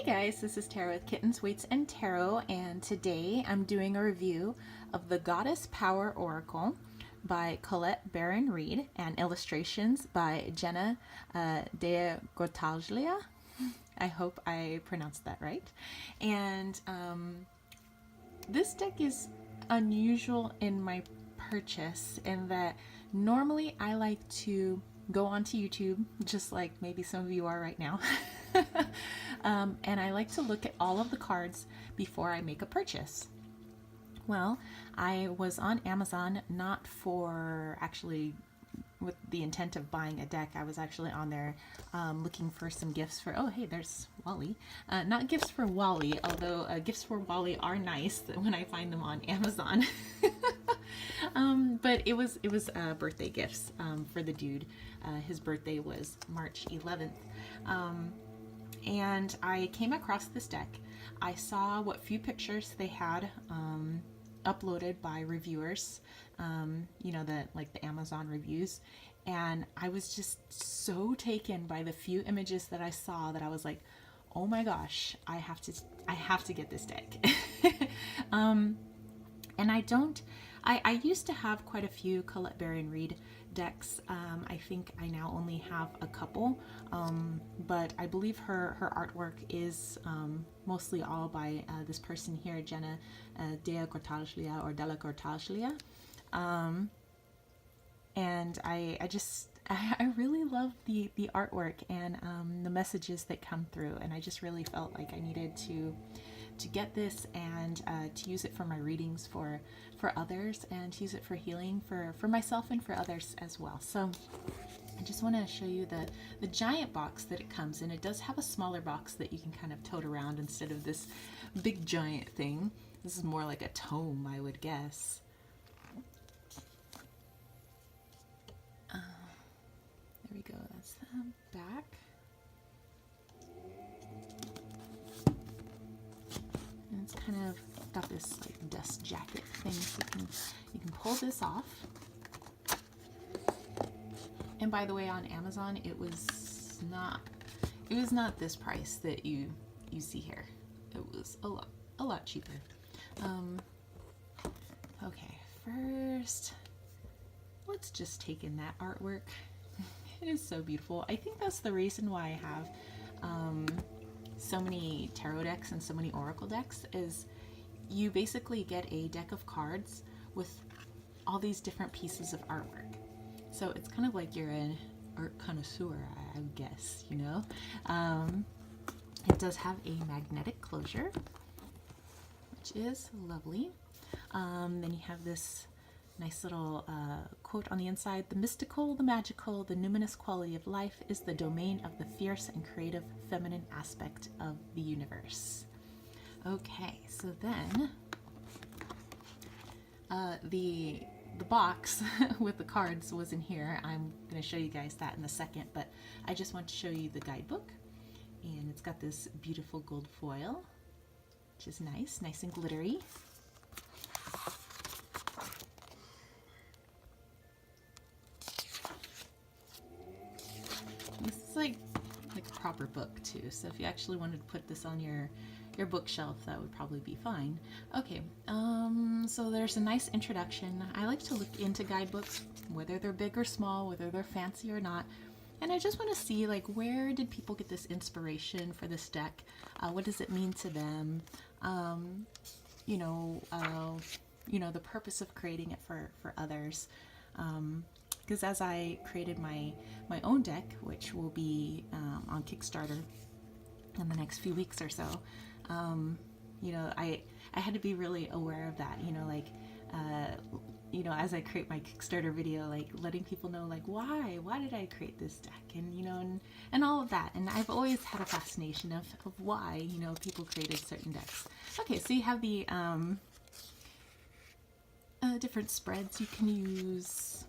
Hey guys, this is Tarot with Kittens, Weights, and Tarot, and today I'm doing a review of the Goddess Power Oracle by Colette Baron Reed and illustrations by Jenna de Gortaglia. I hope I pronounced that right. And this deck is unusual in my purchase in that normally I like to go onto YouTube, just like maybe some of you are right now. And I like to look at all of the cards before I make a purchase. Well, I was on Amazon not for actually with the intent of buying a deck. I was actually on there looking for some gifts for, oh hey, there's Wally. Not gifts for Wally, although gifts for Wally are nice when I find them on Amazon. But it was birthday gifts for the dude. His birthday was March 11th. And I came across this deck. I saw what few pictures they had uploaded by reviewers, you know, the Amazon reviews, and I was just so taken by the few images that I saw that I was like, oh my gosh, I have to get this deck. And I used to have quite a few Colette Baron Reed decks. I think I now only have a couple, but I believe her artwork is mostly all by this person here, Jenna de Gortaglia or Della Gortaglia. And I really love the artwork and the messages that come through, and I just really felt like I needed to get this and to use it for my readings for others, and to use it for healing for myself and for others as well. So I just want to show you the giant box that it comes in. It does have a smaller box that you can kind of tote around instead of this big giant thing. This is more like a tome, I would guess. There we go, that's the back. And it's kind of got this like dust jacket thing, so you can pull this off. And by the way, on Amazon it was not this price that you see here. It was a lot cheaper. Okay, first let's just take in that artwork. It is so beautiful. I think that's the reason why I have so many tarot decks and so many oracle decks, is you basically get a deck of cards with all these different pieces of artwork. So it's kind of like you're an art connoisseur, I guess, you know. It does have a magnetic closure, which is lovely. Then you have this nice little quote on the inside: "The mystical, the magical, the numinous quality of life is the domain of the fierce and creative feminine aspect of the universe." Okay, so then the box with the cards was in here. I'm going to show you guys that in a second, but I just want to show you the guidebook. And it's got this beautiful gold foil, which is nice and glittery. This is like a proper book too, so if you actually wanted to put this on your bookshelf, that would probably be fine. Okay, so there's a nice introduction. I like to look into guidebooks, whether they're big or small, whether they're fancy or not, and I just want to see, like, where did people get this inspiration for this deck? What does it mean to them? You know, the purpose of creating it for others. Because as I created my own deck, which will be on Kickstarter in the next few weeks or so, you know, I had to be really aware of that, you know, like, you know, as I create my Kickstarter video, like letting people know, like, why did I create this deck, and, you know, and all of that. And I've always had a fascination of why, you know, people created certain decks. Okay, so you have the different spreads you can use.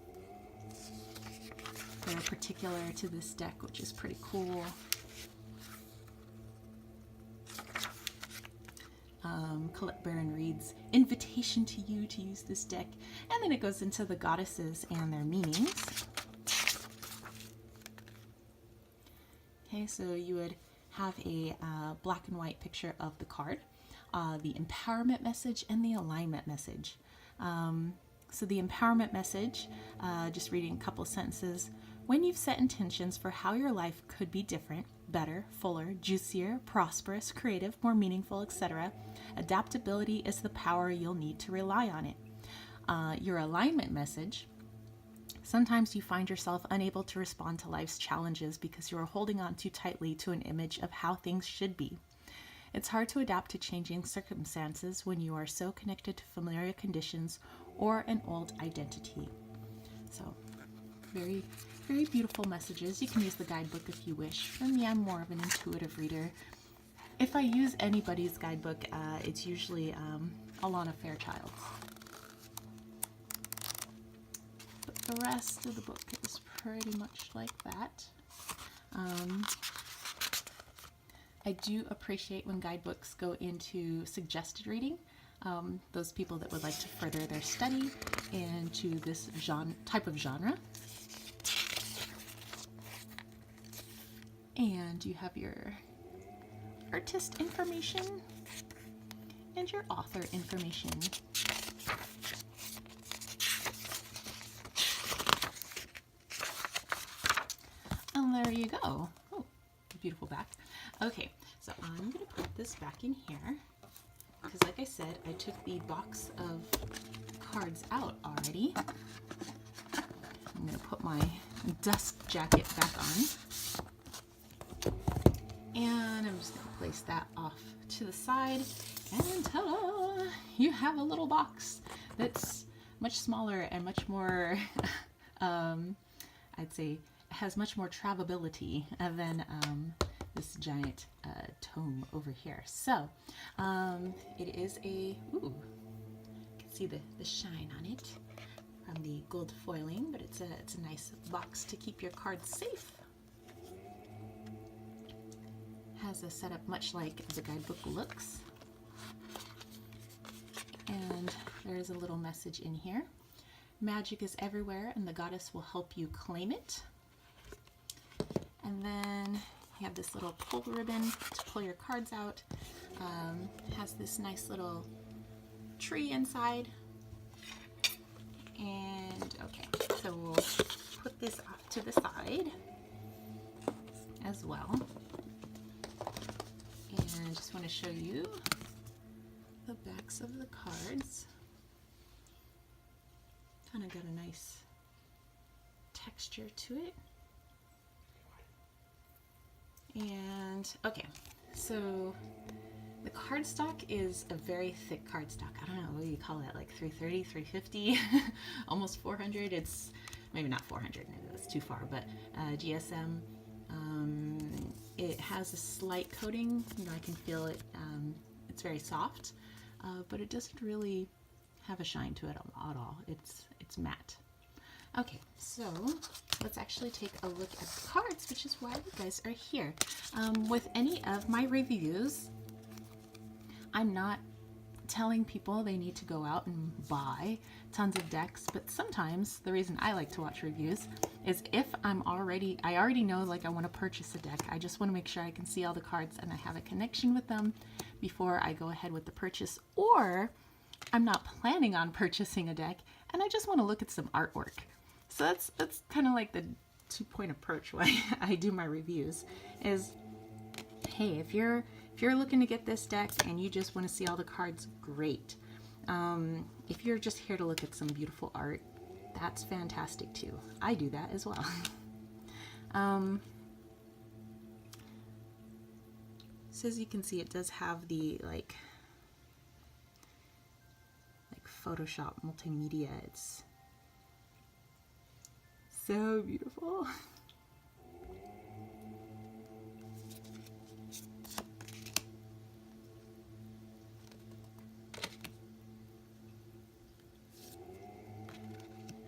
They're particular to this deck, which is pretty cool. Colette Baron Reed's invitation to you to use this deck, and then it goes into the goddesses and their meanings. Okay, so you would have a black and white picture of the card, the empowerment message, and the alignment message. So the empowerment message, just reading a couple sentences. When you've set intentions for how your life could be different, better, fuller, juicier, prosperous, creative, more meaningful, etc., adaptability is the power you'll need to rely on it. Your alignment message. Sometimes you find yourself unable to respond to life's challenges because you are holding on too tightly to an image of how things should be. It's hard to adapt to changing circumstances when you are so connected to familiar conditions or an old identity. So, very, very beautiful messages. You can use the guidebook if you wish. For me, I'm more of an intuitive reader. If I use anybody's guidebook, it's usually Alana Fairchild's. But the rest of the book is pretty much like that. I do appreciate when guidebooks go into suggested reading. Those people that would like to further their study into this type of genre. And you have your artist information and your author information. And there you go. Oh, beautiful back. Okay, so I'm going to put this back in here because, like I said, I took the box of cards out already. I'm going to put my dust jacket back on. And I'm just going to place that off to the side. And ta-da! You have a little box that's much smaller and much more, I'd say, has much more travelability than this giant tome over here. So it is a, ooh, you can see the shine on it from the gold foiling, but it's a nice box to keep your cards safe. Has a setup much like the guidebook looks. And there's a little message in here. Magic is everywhere and the goddess will help you claim it. And then you have this little pull ribbon to pull your cards out. Has this nice little tree inside. And okay, so we'll put this off to the side as well. And I just want to show you the backs of the cards. Kind of got a nice texture to it. And okay, so the cardstock is a very thick cardstock. I don't know, what do you call it, like 330, 350, almost 400. It's maybe not 400, maybe that's too far, but GSM. It has a slight coating, you know, I can feel it. It's very soft, but it doesn't really have a shine to it at all. It's matte. Okay, so let's actually take a look at the cards, which is why you guys are here. With any of my reviews, I'm not telling people they need to go out and buy tons of decks, but sometimes the reason I like to watch reviews is if I already know, like, I want to purchase a deck. I just want to make sure I can see all the cards and I have a connection with them before I go ahead with the purchase, or I'm not planning on purchasing a deck and I just want to look at some artwork. So that's kind of like the two-point approach why I do my reviews is, hey, if you're looking to get this deck and you just want to see all the cards, great. If you're just here to look at some beautiful art, that's fantastic too. I do that as well. So as you can see, it does have the like Photoshop multimedia. It's so beautiful.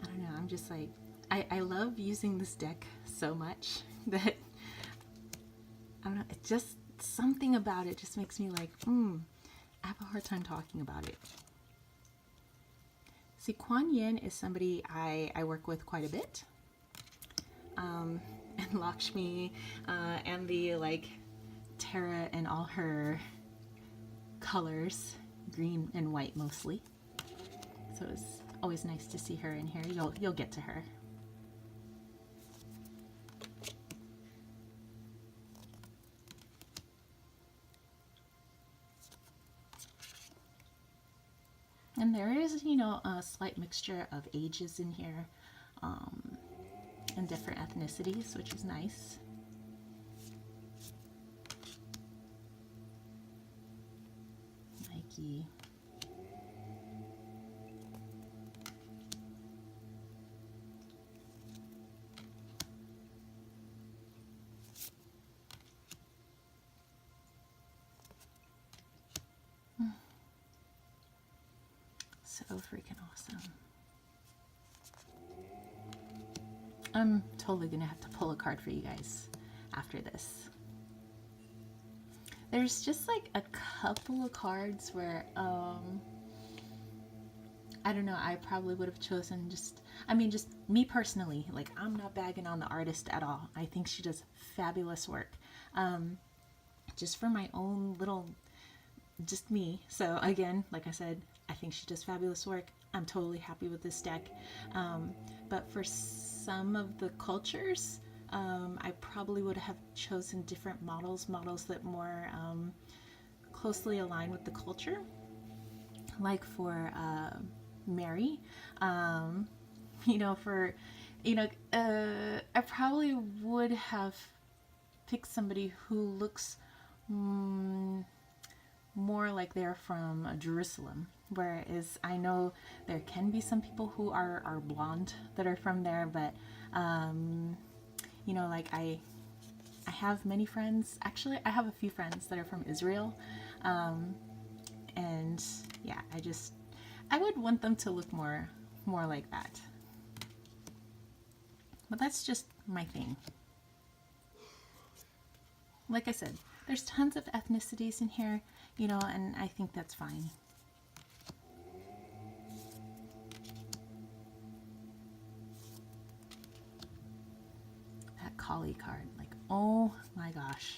I don't know, I'm just like, I love using this deck so much that, I don't know, it's just something about it just makes me like, I have a hard time talking about it. See, Kuan Yin is somebody I work with quite a bit. And Lakshmi and the Tara in all her colors, green and white mostly. So it's always nice to see her in here. You'll get to her. And there is, you know, a slight mixture of ages in here, and different ethnicities, which is nice. Nike. So freaking awesome. I'm totally gonna have to pull a card for you guys after this. There's just like a couple of cards where I don't know, I probably would have chosen just me personally, like I'm not bagging on the artist at all. I think she does fabulous work. Just for my own little, just me. So again, like I said, I think she does fabulous work. I'm totally happy with this deck. But for some of the cultures, I probably would have chosen different models that more closely align with the culture. Like for Mary, you know, I probably would have picked somebody who looks more like they're from Jerusalem, whereas I know there can be some people who are blonde that are from there, but you know, like I have many friends, actually I have a few friends that are from Israel, and yeah, I would want them to look more like that, but that's just my thing. Like I said, there's tons of ethnicities in here, you know, and I think that's fine. That Kali card, like, oh my gosh.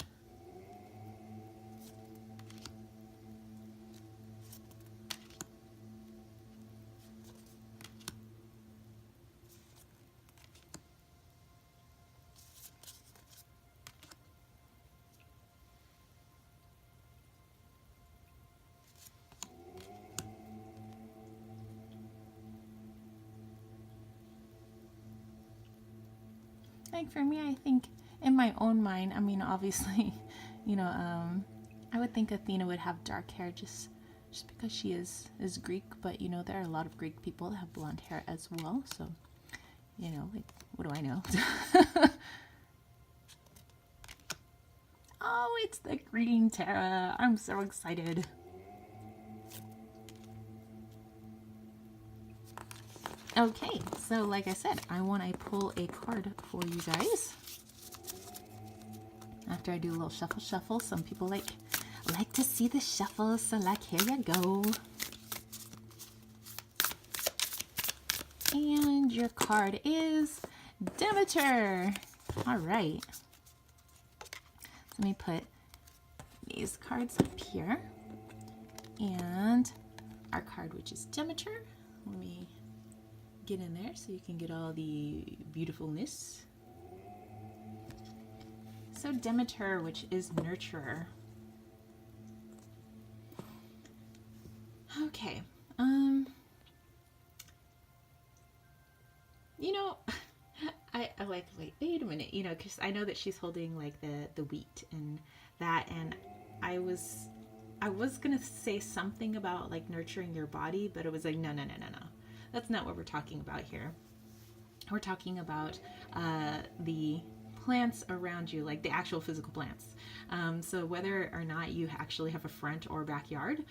Like for me, I think in my own mind, I mean, obviously, you know, I would think Athena would have dark hair just because she is Greek, but you know, there are a lot of Greek people that have blonde hair as well, so, you know, like, what do I know? Oh, it's the green Tara. I'm so excited. Okay, so like I said, I want to pull a card for you guys. After I do a little shuffle. Some people like to see the shuffle, so like, here you go. And your card is Demeter. All right. So let me put these cards up here. And our card, which is Demeter. Let me get in there so you can get all the beautifulness. So Demeter, which is nurturer. Okay. You know, I like, wait a minute, you know, because I know that she's holding like the wheat and that, and I was gonna say something about like nurturing your body, but it was like, no. That's not what we're talking about here. We're talking about the plants around you, like the actual physical plants. So whether or not you actually have a front or backyard,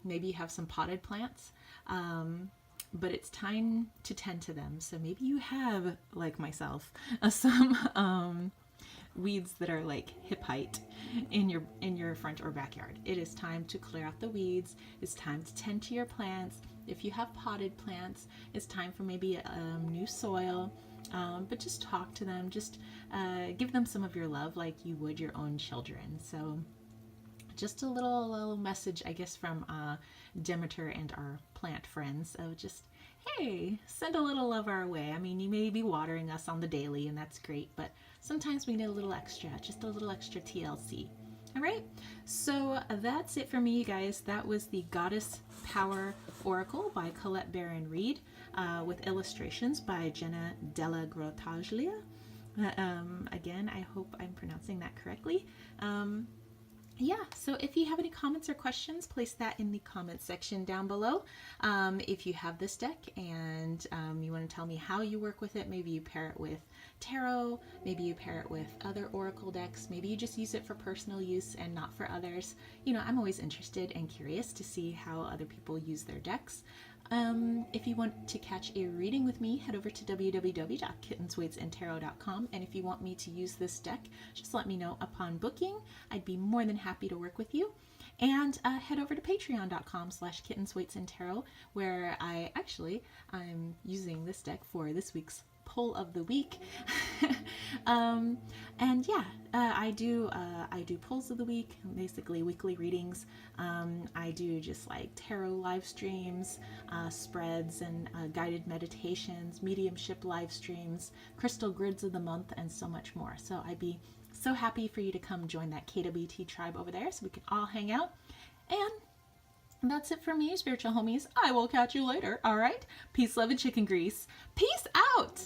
maybe you have some potted plants, but it's time to tend to them. So maybe you have, like myself, some weeds that are like hip height in your front or backyard. It is time to clear out the weeds. It's time to tend to your plants. If you have potted plants, it's time for maybe new soil, but just talk to them, just give them some of your love like you would your own children. So just a little message, I guess, from Demeter and our plant friends of just, hey, send a little love our way. I mean, you may be watering us on the daily, and that's great, but sometimes we need a little extra, just a little extra TLC. All right, so that's it for me, you guys. That was the Goddess Power Oracle by Colette Baron Reed, with illustrations by Jenna Della Grottaglia. Again, I hope I'm pronouncing that correctly. Yeah, so if you have any comments or questions, place that in the comments section down below. If you have this deck and you want to tell me how you work with it, maybe you pair it with tarot, maybe you pair it with other oracle decks, maybe you just use it for personal use and not for others. You know, I'm always interested and curious to see how other people use their decks. If you want to catch a reading with me, head over to www.kittenswaitsandtarot.com, and if you want me to use this deck, just let me know upon booking. I'd be more than happy to work with you. And head over to patreon.com/kittenswaitsandtarot, where I'm using this deck for this week's poll of the week. And yeah, I do polls of the week, basically weekly readings. I do just like tarot live streams, spreads, and guided meditations, mediumship live streams, crystal grids of the month, and so much more. So I'd be so happy for you to come join that KWT tribe over there so we can all hang out. And that's it for me, spiritual homies. I will catch you later, all right? Peace, love, and chicken grease. Peace out!